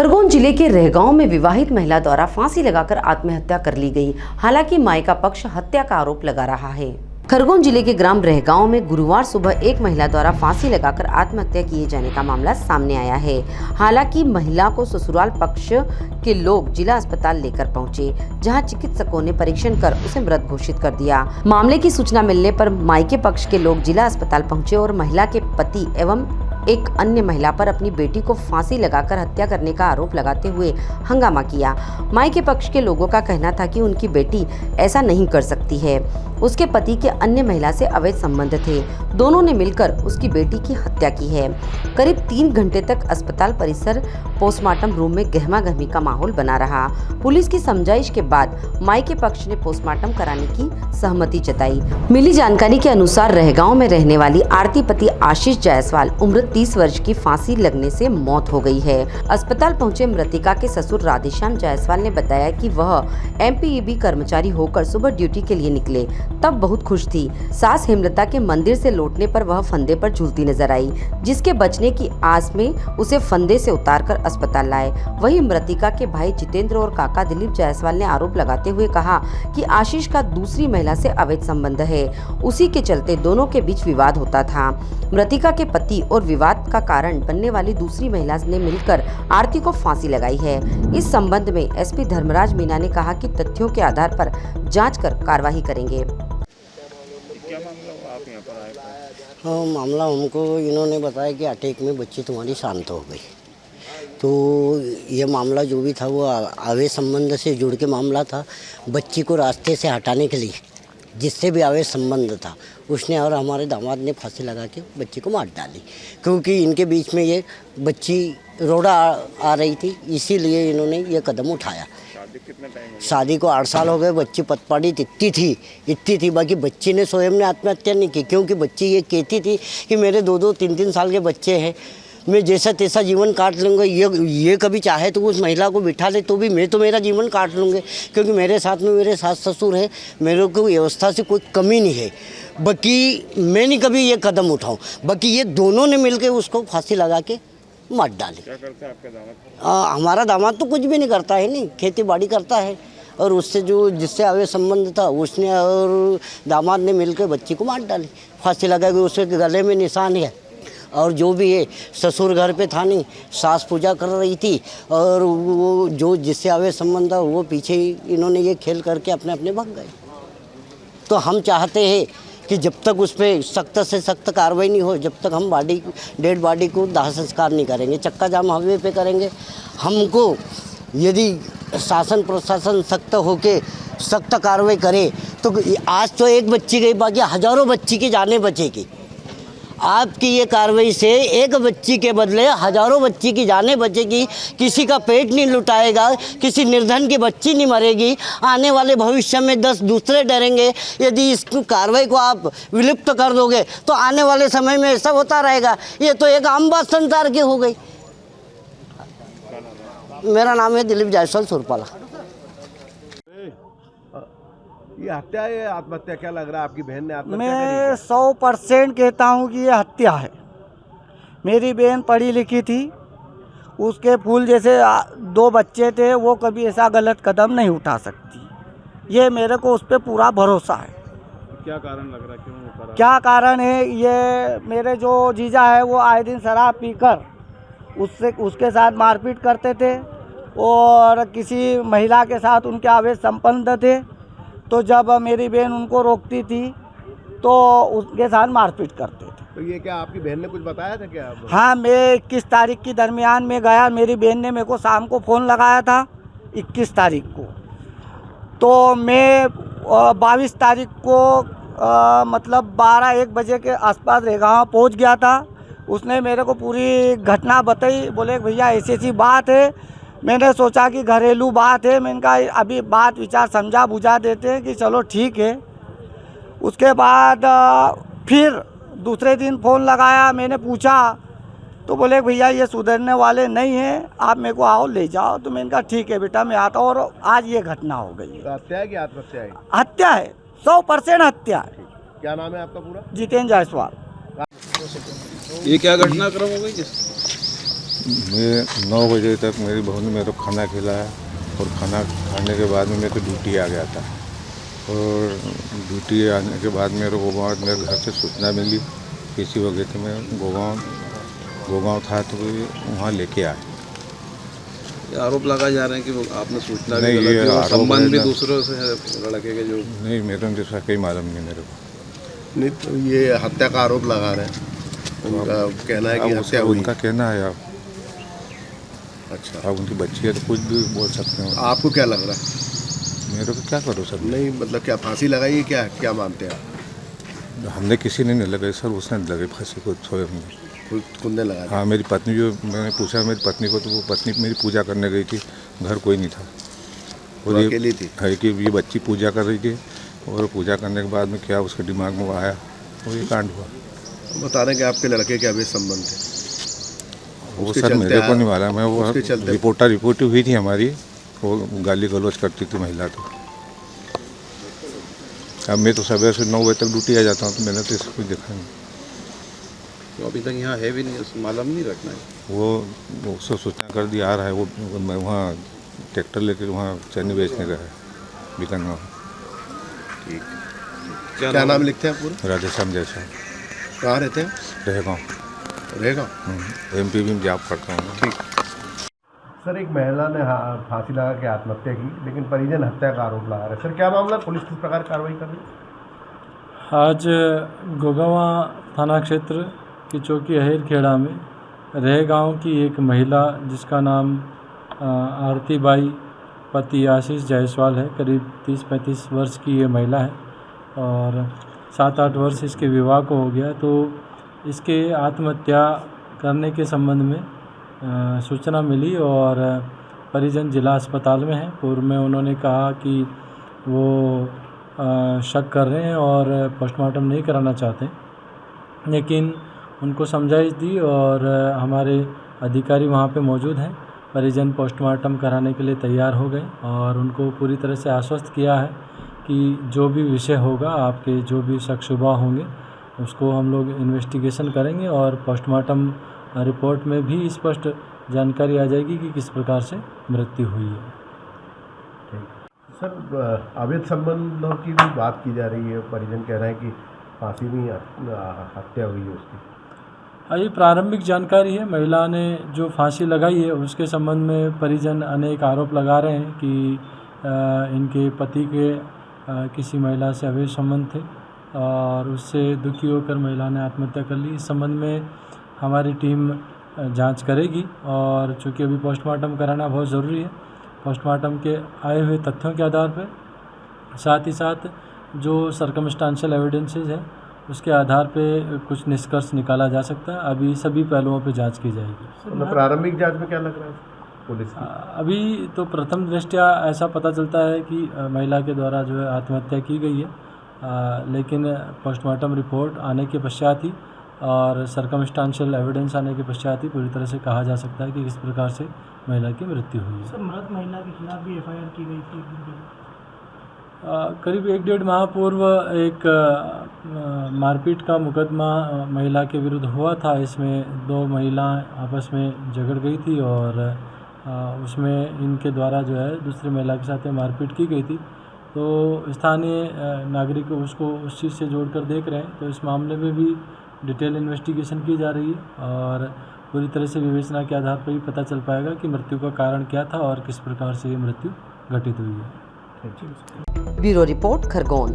खरगोन जिले के रहगांव में विवाहित महिला द्वारा फांसी लगाकर आत्महत्या कर ली गई। हालांकि माई का पक्ष हत्या का आरोप लगा रहा है। खरगोन जिले के ग्राम रहगांव में गुरुवार सुबह एक महिला द्वारा फांसी लगाकर आत्महत्या किए जाने का मामला सामने आया है। हालांकि महिला को ससुराल पक्ष के लोग जिला अस्पताल लेकर पहुंचे, जहां चिकित्सकों ने परीक्षण कर उसे मृत घोषित कर दिया। मामले की सूचना मिलने पर मायके पक्ष के लोग जिला अस्पताल पहुंचे और महिला के पति एवं एक अन्य महिला पर अपनी बेटी को फांसी लगाकर हत्या करने का आरोप लगाते हुए हंगामा किया। मायके पक्ष के लोगों का कहना था कि उनकी बेटी ऐसा नहीं कर सकती है। उसके पति के अन्य महिला से अवैध संबंध थे। दोनों ने मिलकर उसकी बेटी की हत्या की है। करीब 3 घंटे तक अस्पताल परिसर पोस्टमार्टम रूम में गहमागहमी का माहौल बना रहा। पुलिस की समझाइश के बाद मायके पक्ष ने पोस्टमार्टम कराने की सहमति जताई। मिली जानकारी के अनुसार रहगांव में रहने वाली आरती पति आशीष जायसवाल उम्र 30 वर्ष की फांसी लगने से मौत हो गई है। अस्पताल पहुंचे मृतिका के ससुर राधेश्याम जायसवाल ने बताया कि वह एमपीईबी कर्मचारी होकर सुबह ड्यूटी के लिए निकले, तब बहुत खुश थी। सास हेमलता के मंदिर से लौटने पर वह फंदे पर झूलती नजर आई, जिसके बचने की आस में उसे फंदे से उतारकर अस्पताल लाए। वहीं मृतिका के भाई जितेंद्र और काका दिलीप जायसवाल ने आरोप लगाते हुए कहा कि आशीष का दूसरी महिला से अवैध संबंध है। उसी के चलते दोनों के बीच विवाद होता था। मृतिका के पति और विवाद का कारण बनने वाली दूसरी महिला ने मिलकर आरती को फांसी लगाई है। इस संबंध में एसपी धर्मराज मीना ने कहा कि तथ्यों के आधार पर जांच कर कार्रवाई करेंगे। क्या मामला हुआ, आप यहाँ पर आए थे? हाँ, मामला हमको इन्होंने बताया कि अटैक में बच्ची तुम्हारी शांत हो गई। तो ये मामला जो भी था वो अवैध संबंध से जुड़ के मामला था। बच्ची को रास्ते से हटाने के लिए जिससे भी अवैध संबंध था उसने और हमारे दामाद ने फांसी लगा के बच्ची को मार डाली, क्योंकि इनके बीच में ये बच्ची रोड़ा आ रही थी, इसीलिए इन्होंने ये कदम उठाया। कितना टाइम हो? शादी को 8 साल हो गए। बच्ची पतपाड़ी इतनी थी। बाकी बच्ची ने स्वयं ने आत्महत्या नहीं की, क्योंकि बच्ची ये कहती थी कि मेरे 2-2, 3-3 साल के बच्चे हैं, मैं जैसा तैसा जीवन काट लूँगा। ये कभी चाहे तो उस महिला को बिठा ले तो भी मैं तो मेरा जीवन काट लूँगे, क्योंकि मेरे साथ में मेरे सास ससुर है, मेरे को व्यवस्था से कोई कमी नहीं है। बाकी मैं नहीं कभी ये कदम उठाऊँ। बाकी ये दोनों ने मिल के उसको फांसी लगा के मार डाली। क्या करते हैं आपके दामाद? हमारा दामाद तो कुछ भी नहीं करता है, नहीं खेती बाड़ी करता है, और उससे जिससे अवैध संबंध था उसने और दामाद ने मिलकर बच्ची को मार डाली, फांसी लगा के। उसके गले में निशान है, और जो भी है ससुर घर पे था नहीं, सास पूजा कर रही थी, और वो जो जिससे अवैध संबंध था वो पीछे इन्होंने ये खेल करके अपने अपने भाग गए। तो हम चाहते हैं कि जब तक उस पर सख्त से सख्त कार्रवाई नहीं हो, जब तक हम डेड बॉडी को दाह संस्कार नहीं करेंगे, चक्का जाम हाईवे पे करेंगे। हमको यदि शासन प्रशासन सख्त होके सख्त कार्रवाई करे तो आज तो एक बच्ची गई, बाकी हजारों बच्ची की जानें बचेगी। आपकी ये कार्रवाई से एक बच्ची के बदले हजारों बच्ची की जानें बचेगी। किसी का पेट नहीं लुटाएगा, किसी निर्धन की बच्ची नहीं मरेगी। आने वाले भविष्य में 10 दूसरे डरेंगे। यदि इस कार्रवाई को आप विलुप्त कर दोगे तो आने वाले समय में ऐसा होता रहेगा। ये तो एक आम बात संसार की हो गई। मेरा नाम है दिलीप जायसवाल सुरपाला। ये हत्या है आत्महत्या, क्या लग रहा है? आपकी बहन ने आत्महत्या मैं 100% कहता हूँ कि ये हत्या है। मेरी बहन पढ़ी लिखी थी, उसके फूल जैसे 2 बच्चे थे, वो कभी ऐसा गलत कदम नहीं उठा सकती। ये मेरे को उस पर पूरा भरोसा है। क्या कारण लग रहा है, क्यों वो करा? क्या कारण है? ये मेरे जो जीजा है वो आए दिन शराब पीकर उसके साथ मारपीट करते थे, और किसी महिला के साथ उनके अवैध संबंध थे। तो जब मेरी बहन उनको रोकती थी तो उसके साथ मारपीट करते थे। तो ये क्या आपकी बहन ने कुछ बताया था क्या? हाँ, मैं 21 तारीख की दरमियान में गया। मेरी बहन ने मेरे को शाम को फ़ोन लगाया था 21 तारीख को। तो मैं 22 तारीख को मतलब 12-1 बजे के आसपास रहगांव पहुँच गया था। उसने मेरे को पूरी घटना बताई। बोले भैया ऐसी बात है। मैंने सोचा कि घरेलू बात है। मैंने कहा अभी बात विचार समझा बुझा देते हैं कि चलो ठीक है। उसके बाद फिर दूसरे दिन फ़ोन लगाया, मैंने पूछा तो बोले भैया ये सुधरने वाले नहीं हैं, आप मेरे को आओ ले जाओ। तो मैंने कहा ठीक है बेटा मैं आता हूँ। और आज ये घटना हो गई है। तो हत्या है कि आत्महत्या है? हत्या है, 100% हत्या है। क्या नाम है आपका पूरा? जितेंद्र जायसवाल। ये क्या घटनाक्रम हो गई? मैं 9 बजे तक मेरी बहू ने मेरे को खाना खिलाया और खाना खाने के बाद में मैं तो ड्यूटी आ गया था। और ड्यूटी आने के बाद मेरे को मेरे घर से सूचना मिली किसी वजह से मैं गोगांव था तो वहाँ लेके आए। ये आरोप लगाए जा रहे हैं कि वो आपने सूचना भी नहीं, गलत ये दी और आरोप संबंध भी है ना। दूसरों से है लड़के के जो नहीं, मेरे को जैसा कहीं मालूम नहीं मेरे को। नहीं तो ये हत्या का आरोप लगा रहे हैं, उनका कहना है कि अब हत्या हुई। उनका कहना है। आप अच्छा, अब उनकी बच्ची है तो कुछ भी बोल सकते हैं। आपको क्या लग रहा है? मेरे को क्या करो सर? नहीं मतलब क्या फांसी लगाई है, क्या क्या मानते हैं आप? हमने किसी ने नहीं लगाई सर, उसने लगे फांसी को छोड़े हमने। खुद ने लगा हाँ, मेरी पत्नी जो मैंने पूछा मेरी पत्नी को तो वो पत्नी मेरी पूजा करने गई थी, घर कोई नहीं था। वो अकेली थी? है कि ये बच्ची पूजा कर रही थी और पूजा करने के बाद में क्या उसके दिमाग में वो आया और ये कांड हुआ। बता रहे हैं कि आपके लड़के के अवैध संबंध थे। वो उसके सर चलते मेरे को आया- नहीं मालूम है। वो उसके चलते- रिपोर्ट हुई थी हमारी, वो गाली गलौज करती थी महिला। तो अब मैं तो सुबह से 9 बजे तक ड्यूटी आ जाता हूँ तो मैंने तो इसको कुछ देखा नहीं। तो अभी तक यहाँ है भी नहीं, उसको मालूम नहीं रखना है। वो उसको सूचना कर दी आ रहा है। वो मैं वहाँ ट्रैक्टर लेकर वहाँ चने बेचने गया है बीकानेर। ठीक, क्या नाम लिखते हैं पूरा? राधेश्याम जैसा कहाँ रहते हैं? रहेगा। रहेगा। MP में जॉब करता हूँ। ठीक। सर, एक महिला ने फांसी लगा के आत्महत्या की, लेकिन परिजन हत्या का आरोप लगा रहे हैं। सर, क्या मामला? पुलिस किस प्रकार कार्रवाई कर रही है? आज गोगावा थाना क्षेत्र की चौकी अहेरखेड़ा में रह गाँव की एक महिला जिसका नाम आरती बाई पति आशीष जायसवाल है, करीब 30-35 वर्ष की ये महिला है और 7-8 वर्ष इसके विवाह को हो गया। तो इसके आत्महत्या करने के संबंध में सूचना मिली और परिजन जिला अस्पताल में हैं। पूर्व में उन्होंने कहा कि वो शक कर रहे हैं और पोस्टमार्टम नहीं कराना चाहते, लेकिन उनको समझाइश दी और हमारे अधिकारी वहाँ पे मौजूद हैं। परिजन पोस्टमार्टम कराने के लिए तैयार हो गए और उनको पूरी तरह से आश्वस्त किया है कि जो भी विषय होगा, आपके जो भी शक शुबा होंगे उसको हम लोग इन्वेस्टिगेशन करेंगे और पोस्टमार्टम रिपोर्ट में भी स्पष्ट जानकारी आ जाएगी कि किस प्रकार से मृत्यु हुई है। सर, अवैध संबंधों की भी बात की जा रही है। परिजन कह रहे हैं कि फांसी नहीं, हत्या हुई है उसकी। ये प्रारंभिक जानकारी है। महिला ने जो फांसी लगाई है उसके संबंध में परिजन अनेक आरोप लगा रहे हैं कि इनके पति के किसी महिला से अवैध संबंध थे और उससे दुखी होकर महिला ने आत्महत्या कर ली। इस संबंध में हमारी टीम जांच करेगी और चूँकि अभी पोस्टमार्टम कराना बहुत ज़रूरी है, पोस्टमार्टम के आए हुए तथ्यों के आधार पर, साथ ही साथ जो सर्कमस्टांशियल एविडेंसेस है उसके आधार पे कुछ निष्कर्ष निकाला जा सकता है। अभी सभी पहलुओं पे जांच की जाएगी। मतलब प्रारंभिक जांच में क्या लग रहा है पुलिस की? अभी तो प्रथम दृष्टया ऐसा पता चलता है कि महिला के द्वारा जो है आत्महत्या की गई है, लेकिन पोस्टमार्टम रिपोर्ट आने के पश्चात ही और सर्कमस्टांशियल एविडेंस आने के पश्चात ही पूरी तरह से कहा जा सकता है कि किस प्रकार से महिला की मृत्यु हुई है। सर, मृत महिला के खिलाफ भी FIR की गई थी एक दिन पहले। करीब 1-1.5 माह पूर्व एक मारपीट का मुकदमा महिला के विरुद्ध हुआ था। इसमें 2 महिलाएं आपस में झगड़ गई थी और उसमें इनके द्वारा जो है दूसरी महिला के साथ मारपीट की गई थी। तो स्थानीय नागरिक उसको उस चीज़ से जोड़कर देख रहे हैं। तो इस मामले में भी डिटेल इन्वेस्टिगेशन की जा रही है और पूरी तरह से विवेचना के आधार पर ही पता चल पाएगा कि मृत्यु का कारण क्या था और किस प्रकार से ये मृत्यु घटित हुई है। Bureau report, Khargone.